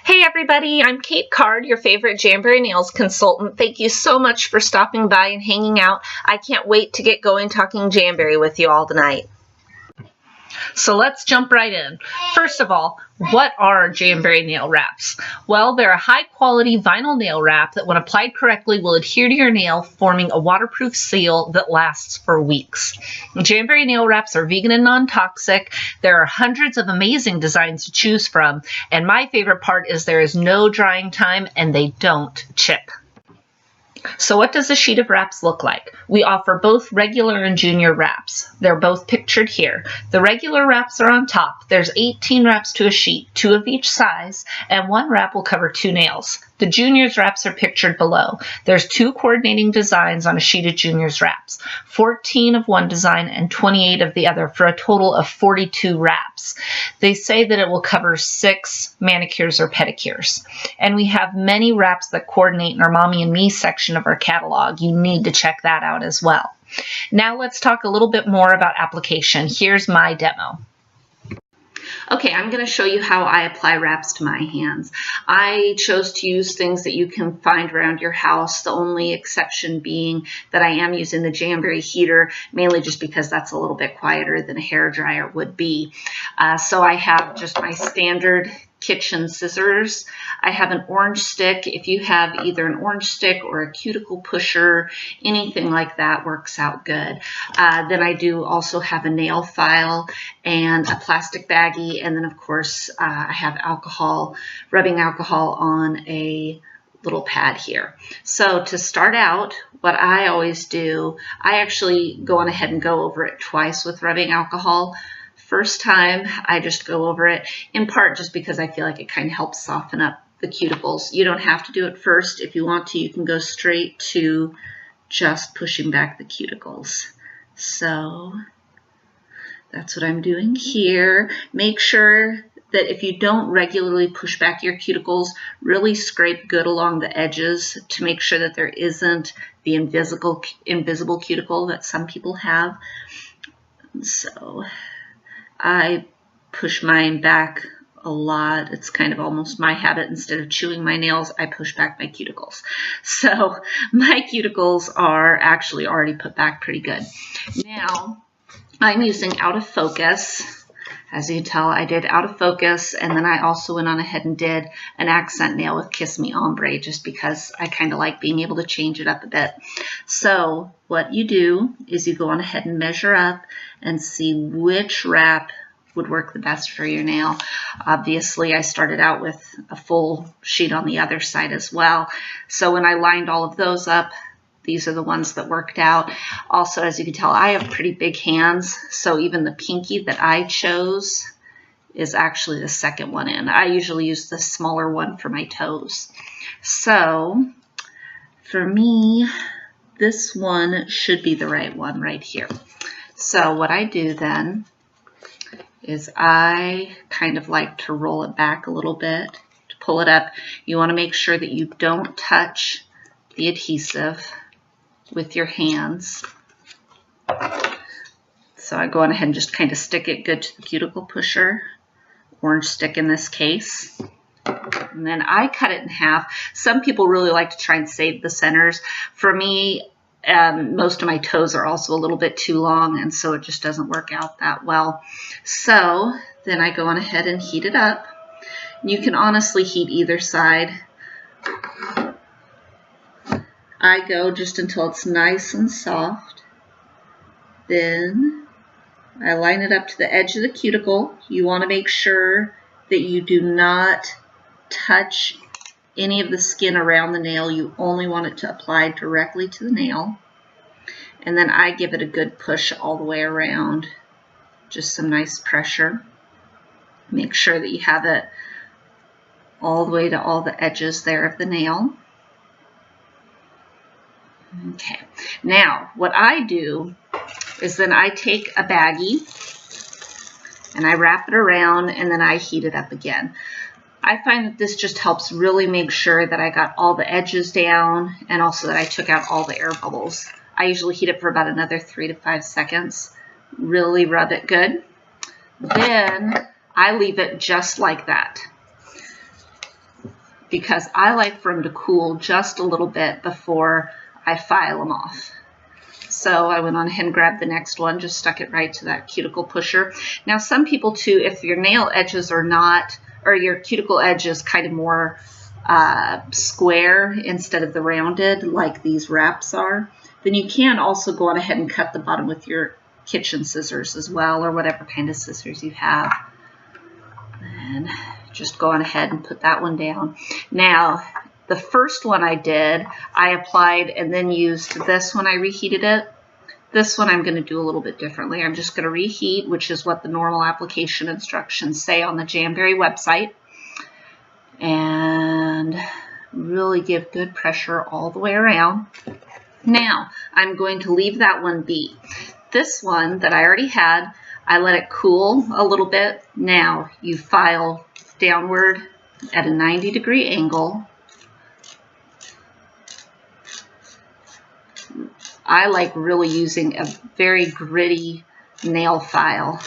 Hey everybody, I'm Kate Card, your favorite Jamberry Nails consultant. Thank you so much for stopping by and hanging out. I can't wait to get going talking Jamberry with you all tonight. So let's jump right in. First of all, what are Jamberry nail wraps? Well, they're a high-quality vinyl nail wrap that when applied correctly will adhere to your nail, forming a waterproof seal that lasts for weeks. Jamberry nail wraps are vegan and non-toxic. There are hundreds of amazing designs to choose from, and my favorite part is there is no drying time and they don't chip. So what does a sheet of wraps look like? We offer both regular and junior wraps. They're both pictured here. The regular wraps are on top. There's 18 wraps to a sheet, 2 of each size, and 1 wrap will cover 2 nails. The juniors wraps are pictured below. There's 2 coordinating designs on a sheet of juniors wraps, 14 of one design and 28 of the other for a total of 42 wraps. They say that it will cover 6 manicures or pedicures. And we have many wraps that coordinate in our Mommy and Me section of our catalog. You need to check that out as well. Now let's talk a little bit more about application. Here's my demo. Okay, I'm going to show you how I apply wraps to my hands. I chose to use things that you can find around your house, the only exception being that I am using the Jamberry heater, mainly just because that's a little bit quieter than a hairdryer would be. So I have just my standard kitchen scissors. I have an orange stick. If you have either an orange stick or a cuticle pusher, anything like that works out good. Then I do also have a nail file and a plastic baggie, and then of course I have alcohol, rubbing alcohol on a little pad here. So to start out, what I always do, I actually go on ahead and go over it twice with rubbing alcohol. First time, I just go over it, in part just because I feel like it kind of helps soften up the cuticles. You don't have to do it first. If you want to, you can go straight to just pushing back the cuticles. So that's what I'm doing here. Make sure that if you don't regularly push back your cuticles, really scrape good along the edges to make sure that there isn't the invisible cuticle that some people have. So I push mine back a lot. It's kind of almost my habit. Instead of chewing my nails, I push back my cuticles. So my cuticles are actually already put back pretty good. Now I'm using out of focus. As you can tell, I did out of focus, and then I also went on ahead and did an accent nail with Kiss Me Ombre just because I kind of like being able to change it up a bit. So what you do is you go on ahead and measure up and see which wrap would work the best for your nail. Obviously, I started out with a full sheet on the other side as well. So when I lined all of those up, these are the ones that worked out. Also, as you can tell, I have pretty big hands, so even the pinky that I chose is actually the second one in. I usually use the smaller one for my toes. So for me, this one should be the right one right here. So what I do then is I kind of like to roll it back a little bit to pull it up. You want to make sure that you don't touch the adhesive with your hands. So I go on ahead and just kind of stick it good to the cuticle pusher, orange stick in this case. And then I cut it in half. Some people really like to try and save the centers. For me, most of my toes are also a little bit too long, and so it just doesn't work out that well. So then I go on ahead and heat it up. You can honestly heat either side. I go just until it's nice and soft. Then I line it up to the edge of the cuticle. You want to make sure that you do not touch any of the skin around the nail. You only want it to apply directly to the nail. And then I give it a good push all the way around. Just some nice pressure. Make sure that you have it all the way to all the edges there of the nail. Okay, now what I do is then I take a baggie and I wrap it around and then I heat it up again. I find that this just helps really make sure that I got all the edges down and also that I took out all the air bubbles. I usually heat it for about another 3 to 5 seconds. Really rub it good. Then I leave it just like that. because I like for them to cool just a little bit before I file them off. So I went on ahead and grabbed the next one, just stuck it right to that cuticle pusher. Now some people too, if your nail edges are not, or your cuticle edge is kind of more square instead of the rounded like these wraps are, then you can also go on ahead and cut the bottom with your kitchen scissors as well, or whatever kind of scissors you have. And just go on ahead and put that one down. Now, the first one I did, I applied and then used this when I reheated it. This one I'm going to do a little bit differently. I'm just going to reheat, which is what the normal application instructions say on the Jamberry website. And really give good pressure all the way around. Now, I'm going to leave that one be. This one that I already had, I let it cool a little bit. Now, you file downward at a 90-degree angle. I like really using a very gritty nail file.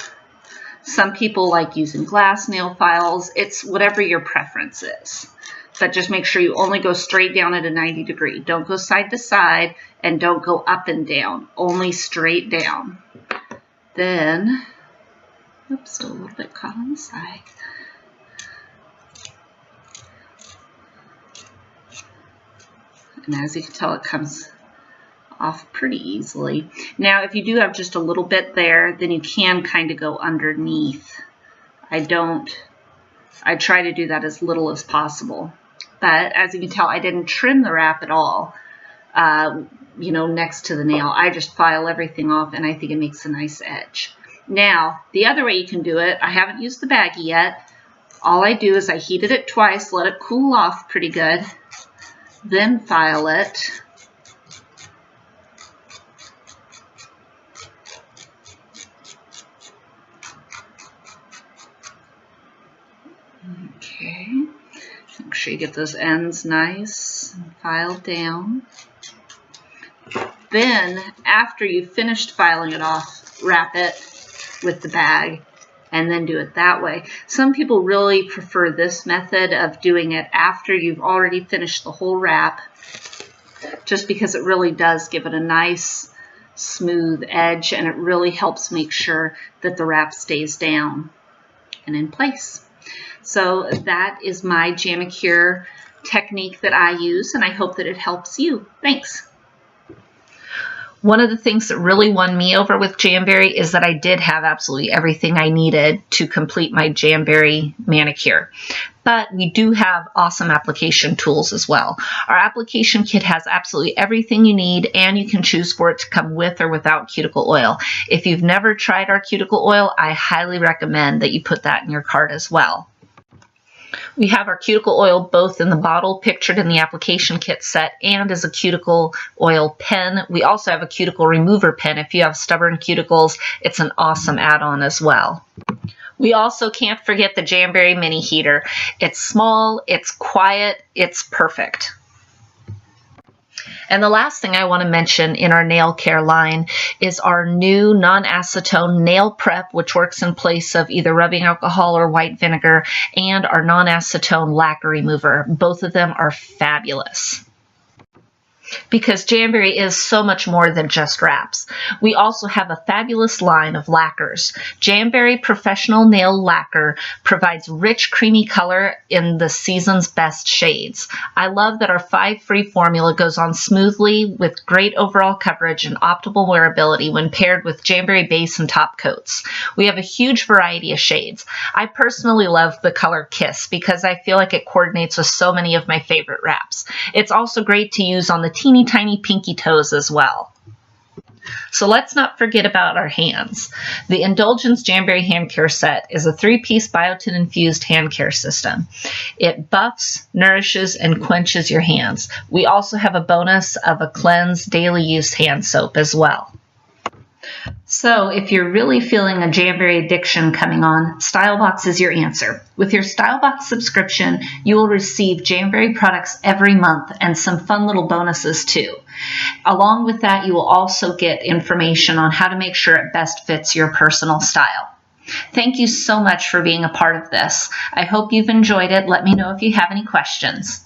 Some people like using glass nail files. It's whatever your preference is. But just make sure you only go straight down at a 90-degree. Don't go side to side and don't go up and down. Only straight down. Then, oops, still a little bit caught on the side. And as you can tell, it comes off pretty easily. Now, if you do have just a little bit there, then you can kind of go underneath. I try to do that as little as possible. But as you can tell, I didn't trim the wrap at all, you know, next to the nail. I just file everything off, and I think it makes a nice edge. Now, the other way you can do it, I haven't used the baggie yet. All I do is I heated it twice, let it cool off pretty good, then file it. Okay, make sure you get those ends nice and filed down. Then, after you've finished filing it off, wrap it with the bag and then do it that way. Some people really prefer this method of doing it after you've already finished the whole wrap, just because it really does give it a nice smooth edge, and it really helps make sure that the wrap stays down and in place. So that is my Jamacure technique that I use, and I hope that it helps you. Thanks. One of the things that really won me over with Jamberry is that I did have absolutely everything I needed to complete my Jamberry manicure. But we do have awesome application tools as well. Our application kit has absolutely everything you need, and you can choose for it to come with or without cuticle oil. If you've never tried our cuticle oil, I highly recommend that you put that in your cart as well. We have our cuticle oil both in the bottle pictured in the application kit set and as a cuticle oil pen. We also have a cuticle remover pen. If you have stubborn cuticles, it's an awesome add-on as well. We also can't forget the Jamberry mini heater. It's small, it's quiet, it's perfect. And the last thing I want to mention in our nail care line is our new non-acetone nail prep, which works in place of either rubbing alcohol or white vinegar, and our non-acetone lacquer remover. Both of them are fabulous, because Jamberry is so much more than just wraps. We also have a fabulous line of lacquers. Jamberry Professional Nail Lacquer provides rich, creamy color in the season's best shades. I love that our 5-free formula goes on smoothly with great overall coverage and optimal wearability when paired with Jamberry base and top coats. We have a huge variety of shades. I personally love the color Kiss because I feel like it coordinates with so many of my favorite wraps. It's also great to use on the teeny tiny pinky toes as well. So let's not forget about our hands. The Indulgence Jamberry Hand Care Set is a 3-piece biotin infused hand care system. It buffs, nourishes, and quenches your hands. We also have a bonus of a cleanse daily use hand soap as well. So if you're really feeling a Jamberry addiction coming on, StyleBox is your answer. With your StyleBox subscription, you will receive Jamberry products every month and some fun little bonuses too. Along with that, you will also get information on how to make sure it best fits your personal style. Thank you so much for being a part of this. I hope you've enjoyed it. Let me know if you have any questions.